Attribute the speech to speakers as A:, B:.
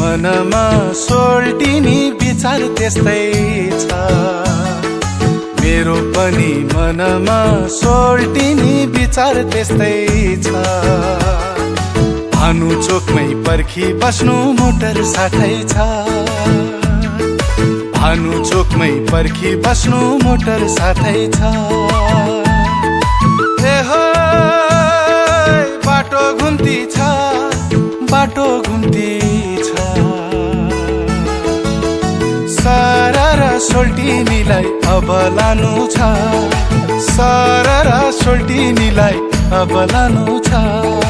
A: मनमा सोल्टिनी विचार त्यस्तै छ। मेरो पनि मनमा सोल्टिनी विचार त्यस्तै छ। भानु चोकमै पर्खी बस्नु मोटर साथै छ। भानु चोकमै पर्खी बस्नु मोटर साथै छ। ए हो बाटो घुम्ती छ, बाटो घुम्ती छ। सरर सोल्टिनीलाई अब लानु छ, सरर सोल्टिनीलाई अब लानु छ।